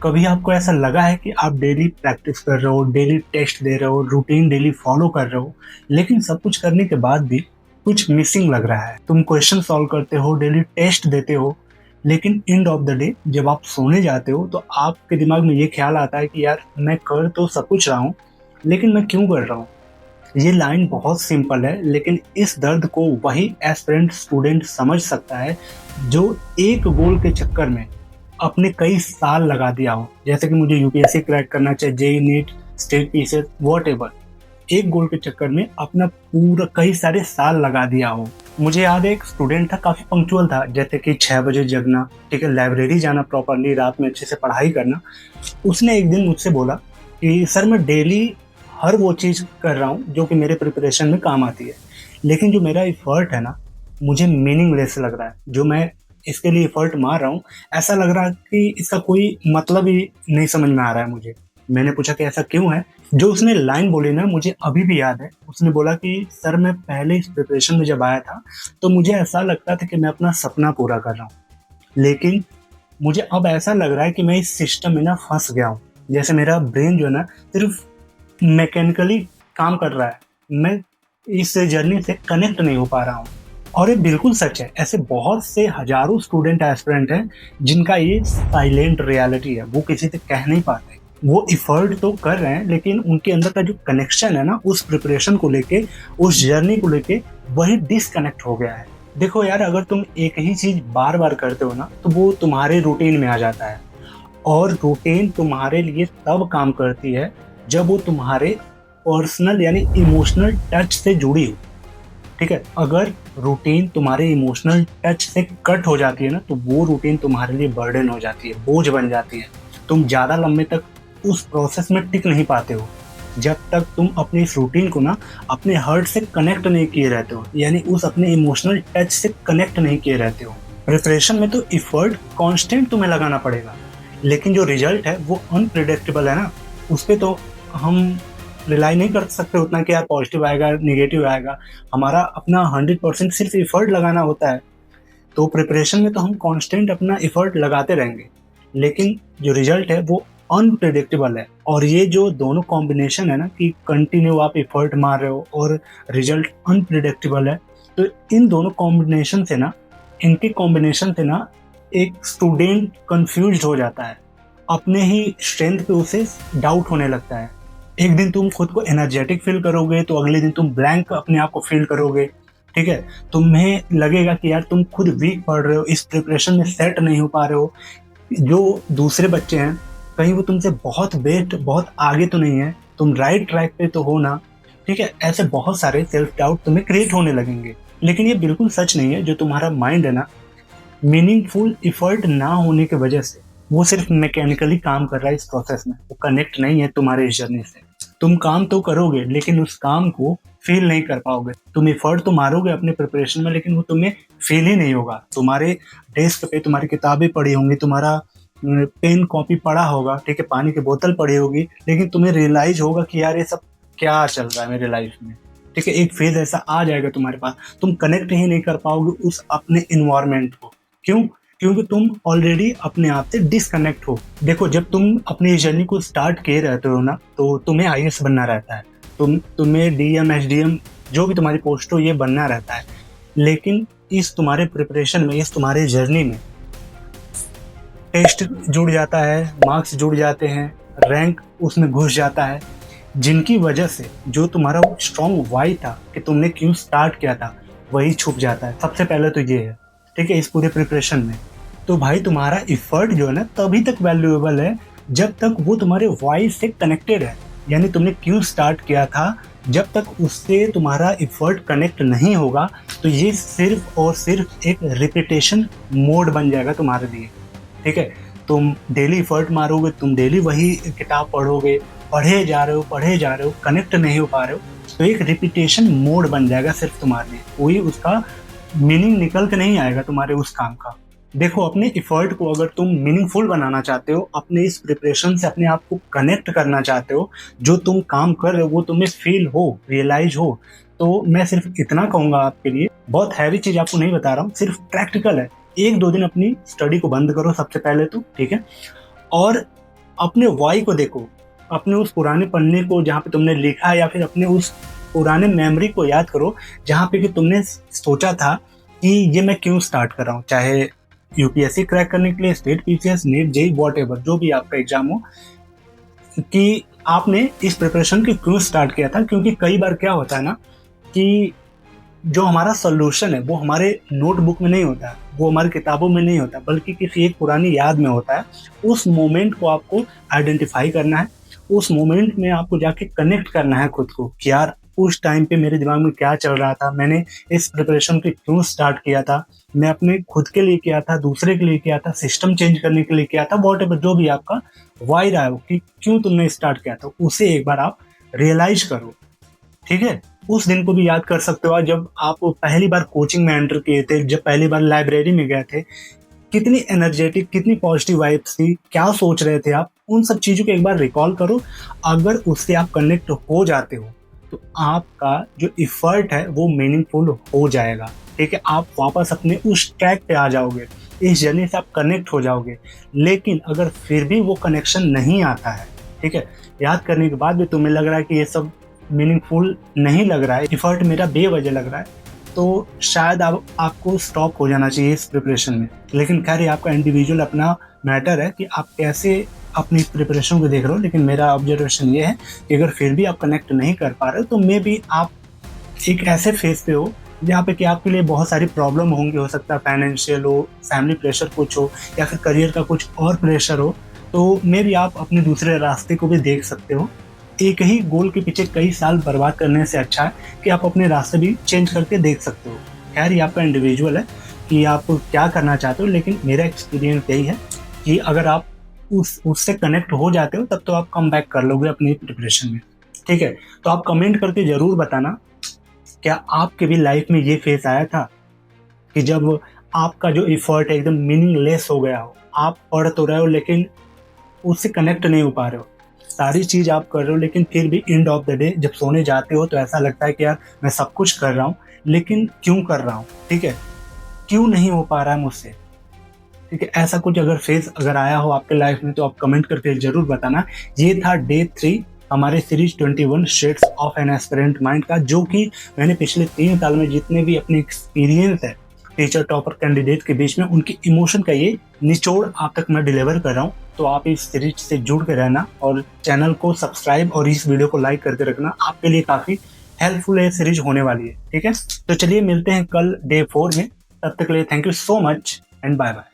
कभी आपको ऐसा लगा है कि आप डेली प्रैक्टिस कर रहे हो, डेली टेस्ट दे रहे हो, रूटीन डेली फॉलो कर रहे हो, लेकिन सब कुछ करने के बाद भी कुछ मिसिंग लग रहा है? तुम क्वेश्चन सॉल्व करते हो, डेली टेस्ट देते हो, लेकिन एंड ऑफ द डे जब आप सोने जाते हो तो आपके दिमाग में ये ख्याल आता है कि यार मैं कर तो सब कुछ रहा हूँ, लेकिन मैं क्यों कर रहा हूँ? ये लाइन बहुत सिंपल है, लेकिन इस दर्द को वही एस्पिरेंट स्टूडेंट समझ सकता है जो एक गोल के चक्कर में अपने कई साल लगा दिया हो। जैसे कि मुझे यूपीएससी क्रैक करना, चाहे JEE NEET, state PCS, what, एक गोल के चक्कर में अपना पूरा कई सारे साल लगा दिया हो। मुझे याद है एक स्टूडेंट था, काफी पंक्चुअल था, जैसे कि 6 बजे जगना, ठीक है, लाइब्रेरी जाना प्रॉपरली, रात में अच्छे से पढ़ाई करना। उसने एक दिन मुझसे बोला कि सर मैं डेली हर वो चीज़ कर रहा हूँ जो कि मेरे प्रिपरेशन में काम आती है, लेकिन जो मेरा एफर्ट है ना, मुझे मीनिंगलेस लग रहा है। जो मैं इसके लिए एफर्ट मार रहा हूँ, ऐसा लग रहा है कि इसका कोई मतलब ही नहीं समझ में आ रहा है मुझे। मैंने पूछा कि ऐसा क्यों है? जो उसने लाइन बोली ना, मुझे अभी भी याद है। उसने बोला कि सर मैं पहले इस प्रिपरेशन में जब आया था तो मुझे ऐसा लगता था कि मैं अपना सपना पूरा कर रहा हूँ, लेकिन मुझे अब ऐसा लग रहा है कि मैं इस सिस्टम में ना फंस गया हूँ। जैसे मेरा ब्रेन जो है ना सिर्फ मैकेनिकली काम कर रहा है, मैं इस जर्नी से कनेक्ट नहीं हो पा रहा हूँ। और ये बिल्कुल सच है, ऐसे बहुत से हजारों स्टूडेंट एस्पिरेंट हैं जिनका ये साइलेंट रियलिटी है, वो किसी से कह नहीं पाते। वो इफर्ट तो कर रहे हैं, लेकिन उनके अंदर का जो कनेक्शन है ना उस प्रिपरेशन को लेके, उस जर्नी को लेके, वही डिसकनेक्ट हो गया है। देखो यार, अगर तुम एक ही चीज बार बार करते हो ना तो वो तुम्हारे रूटीन में आ जाता है, और रूटीन तुम्हारे लिए तब काम करती है जब वो तुम्हारे पर्सनल यानी इमोशनल टच से जुड़ी हो। ठीक है, अगर रूटीन तुम्हारे इमोशनल टच से कट हो जाती है ना तो वो रूटीन तुम्हारे लिए बर्डन हो जाती है, बोझ बन जाती है। तुम ज़्यादा लंबे तक उस प्रोसेस में टिक नहीं पाते हो जब तक तुम अपने इस रूटीन को ना अपने हार्ट से कनेक्ट नहीं किए रहते हो, यानी उस अपने इमोशनल टच से कनेक्ट नहीं किए रहते हो। प्रिपरेशन में तो इफर्ट कांस्टेंट तुम्हें लगाना पड़ेगा, लेकिन जो रिजल्ट है वो अनप्रिडिक्टेबल है ना, उस पर तो हम रिलाई नहीं कर सकते उतना कि यार पॉजिटिव आएगा निगेटिव आएगा। हमारा अपना 100% सिर्फ एफर्ट लगाना होता है। तो प्रिपरेशन में तो हम कांस्टेंट अपना एफर्ट लगाते रहेंगे, लेकिन जो रिजल्ट है वो अनप्रिडिक्टेबल है। और ये जो दोनों कॉम्बिनेशन है ना, कि कंटिन्यू आप एफर्ट मार रहे हो और रिजल्ट अनप्रिडिक्टेबल है, तो इन दोनों कॉम्बिनेशन से ना, इनके कॉम्बिनेशन से ना एक स्टूडेंट कंफ्यूज हो जाता है, अपने ही स्ट्रेंथ पे उसे डाउट होने लगता है। एक दिन तुम खुद को एनर्जेटिक फील करोगे तो अगले दिन तुम ब्लैंक अपने आप को फील करोगे। ठीक है, तुम्हें लगेगा कि यार तुम खुद वीक पढ़ रहे हो, इस प्रिपरेशन में सेट नहीं हो पा रहे हो। जो दूसरे बच्चे हैं, कहीं वो तुमसे बहुत बेस्ट, बहुत आगे तो नहीं है, तुम राइट ट्रैक पे तो हो ना। ठीक है, ऐसे बहुत सारे सेल्फ डाउट तुम्हें क्रिएट होने लगेंगे। लेकिन ये बिल्कुल सच नहीं है। जो तुम्हारा माइंड है ना, मीनिंगफुल इफर्ट ना होने की वजह से वो सिर्फ मैकेनिकली काम कर रहा है इस प्रोसेस में, वो कनेक्ट नहीं है तुम्हारे इस जर्नी से। तुम काम तो करोगे लेकिन उस काम को फील नहीं कर पाओगे। तुम एफर्ट तो मारोगे अपने प्रिपरेशन में, लेकिन वो तुम्हें फील ही नहीं होगा। तुम्हारे डेस्क पे तुम्हारी किताबें पड़ी होंगी, तुम्हारा पेन कॉपी पड़ा होगा, ठीक है, पानी की बोतल पड़ी होगी, लेकिन तुम्हें रियलाइज होगा कि यार ये सब क्या चल रहा है मेरे लाइफ में। ठीक है, एक फेज ऐसा आ जाएगा तुम्हारे पास, तुम कनेक्ट ही नहीं कर पाओगे उस अपने इन्वायरमेंट को। क्यों? क्योंकि तुम ऑलरेडी अपने आप से डिसकनेक्ट हो। देखो, जब तुम अपनी जर्नी को स्टार्ट किए रहते हो ना, तो तुम्हें आईएएस बनना रहता है, तुम्हें डीएम एसडीएम जो भी तुम्हारी पोस्ट हो ये बनना रहता है। लेकिन इस तुम्हारे प्रिपरेशन में, इस तुम्हारे जर्नी में टेस्ट जुड़ जाता है, मार्क्स जुड़ जाते हैं, रैंक उसमें घुस जाता है, जिनकी वजह से जो तुम्हारा स्ट्रॉन्ग वाई था कि तुमने क्यों स्टार्ट किया था, वही छुप जाता है। सबसे पहले तो ये है, ठीक है, इस पूरे प्रिपरेशन में। तो भाई तुम्हारा एफर्ट जो है ना तभी तक वैल्यूएबल है जब तक वो तुम्हारे वॉइस से कनेक्टेड है। यानी तुमने क्यों स्टार्ट किया था, जब तक उससे तुम्हारा एफर्ट कनेक्ट नहीं होगा तो ये सिर्फ और सिर्फ एक रिपीटेशन मोड बन जाएगा तुम्हारे लिए। ठीक है, तुम डेली एफर्ट मारोगे, तुम डेली वही किताब पढ़ोगे, पढ़े जा रहे हो, कनेक्ट नहीं हो पा रहे हो, तो एक रिपीटेशन मोड बन जाएगा सिर्फ तुम्हारे लिए। कोई उसका मीनिंग निकल के नहीं आएगा तुम्हारे उस काम का। देखो, अपने एफर्ट को अगर तुम मीनिंगफुल बनाना चाहते हो, अपने इस प्रिपरेशन से अपने आप को कनेक्ट करना चाहते हो, जो तुम काम कर रहे हो वो तुम्हें फील हो, रियलाइज हो, तो मैं सिर्फ इतना कहूंगा आपके लिए, बहुत हैवी चीज आपको नहीं बता रहा हूँ, सिर्फ प्रैक्टिकल है। 1-2 दिन अपनी स्टडी को बंद करो सबसे पहले तो, ठीक है, और अपने वाई को देखो, अपने उस पुराने पन्ने को जहाँ पे तुमने लिखा है, या फिर अपने उस पुराने मेमोरी को याद करो जहाँ पे कि तुमने सोचा था कि ये मैं क्यों स्टार्ट कर रहा हूँ। चाहे यूपीएससी क्रैक करने के लिए, state PCS, NEET, JEE, whatever जो भी आपका एग्जाम हो, कि आपने इस प्रिपरेशन की क्यों स्टार्ट किया था। क्योंकि कई बार क्या होता है ना कि जो हमारा सोल्यूशन है वो हमारे नोटबुक में नहीं होता है, वो हमारी किताबों में नहीं होता, बल्कि किसी एक पुरानी याद में होता है। उस मोमेंट को आपको आइडेंटिफाई करना है, उस मोमेंट में आपको जाके कनेक्ट करना है खुद को कि यार उस टाइम पे मेरे दिमाग में क्या चल रहा था, मैंने इस प्रिपरेशन को क्यों स्टार्ट किया था, मैं अपने खुद के लिए किया था, दूसरे के लिए किया था, सिस्टम चेंज करने के लिए किया था, वॉट जो भी आपका वाई रहा है कि क्यों तुमने स्टार्ट किया था, उसे एक बार आप रियलाइज करो। ठीक है, उस दिन को भी याद कर सकते हो जब आप पहली बार कोचिंग में एंटर किए थे, जब पहली बार लाइब्रेरी में गए थे, कितनी एनर्जेटिक, कितनी पॉजिटिव वाइब्स थी, क्या सोच रहे थे आप, उन सब चीज़ों को एक बार रिकॉल करो। अगर उससे आप कनेक्ट हो जाते हो तो आपका जो इफर्ट है वो मीनिंगफुल हो जाएगा। ठीक है, आप वापस अपने उस ट्रैक पे आ जाओगे, इस जर्नी से आप कनेक्ट हो जाओगे। लेकिन अगर फिर भी वो कनेक्शन नहीं आता है, ठीक है, याद करने के बाद भी तुम्हें लग रहा है कि ये सब मीनिंगफुल नहीं लग रहा है, इफर्ट मेरा बेवजह लग रहा है, तो शायद आपको स्टॉप हो जाना चाहिए इस प्रिपरेशन में। लेकिन खैर ये आपका इंडिविजुअल अपना मैटर है कि आप कैसे अपनी प्रिपरेशन को देख रहे हो। लेकिन मेरा ऑब्जर्वेशन ये है कि अगर फिर भी आप कनेक्ट नहीं कर पा रहे हो तो मे बी आप एक ऐसे फेज पे हो जहाँ पे कि आपके लिए बहुत सारी प्रॉब्लम होंगी, हो सकता है फाइनेंशियल हो, फैमिली प्रेशर कुछ हो, या फिर करियर का कुछ और प्रेशर हो। तो मे बी आप अपने दूसरे रास्ते को भी देख सकते हो। एक ही गोल के पीछे कई साल बर्बाद करने से अच्छा है कि आप अपने रास्ते भी चेंज करके देख सकते हो। खैर ये आपका इंडिविजुअल है कि आप क्या करना चाहते हो, लेकिन मेरा एक्सपीरियंस यही है कि अगर आप उससे कनेक्ट हो जाते हो तब तो आप कम बैक कर लोगे अपनी प्रिपरेशन में। ठीक है, तो आप कमेंट करके ज़रूर बताना क्या आपके भी लाइफ में ये फेस आया था कि जब आपका जो इफर्ट है एकदम मीनिंगलेस हो गया हो, आप पढ़ तो रहे हो लेकिन उससे कनेक्ट नहीं हो पा रहे हो, सारी चीज़ आप कर रहे हो, लेकिन फिर भी एंड ऑफ द डे जब सोने जाते हो तो ऐसा लगता है कि यार मैं सब कुछ कर रहा हूँ लेकिन क्यों कर रहा हूँ, ठीक है, क्यों नहीं हो पा रहा है मुझसे। ठीक है, ऐसा कुछ अगर फेज अगर आया हो आपके लाइफ में तो आप कमेंट करके जरूर बताना। ये था डे 3 हमारे series 21 shades of an aspirant mind का, जो कि मैंने पिछले 3 साल में जितने भी अपने एक्सपीरियंस है टीचर टॉपर कैंडिडेट के बीच में, उनकी इमोशन का ये निचोड़ आप तक मैं डिलीवर कर रहा हूँ। तो आप इस सीरीज से जुड़ के रहना और चैनल को सब्सक्राइब और इस वीडियो को लाइक करके रखना, आपके लिए काफ़ी हेल्पफुल ये सीरीज होने वाली है। ठीक है, तो चलिए मिलते हैं कल डे 4 में। तब तक के लिए thank you so much and bye bye.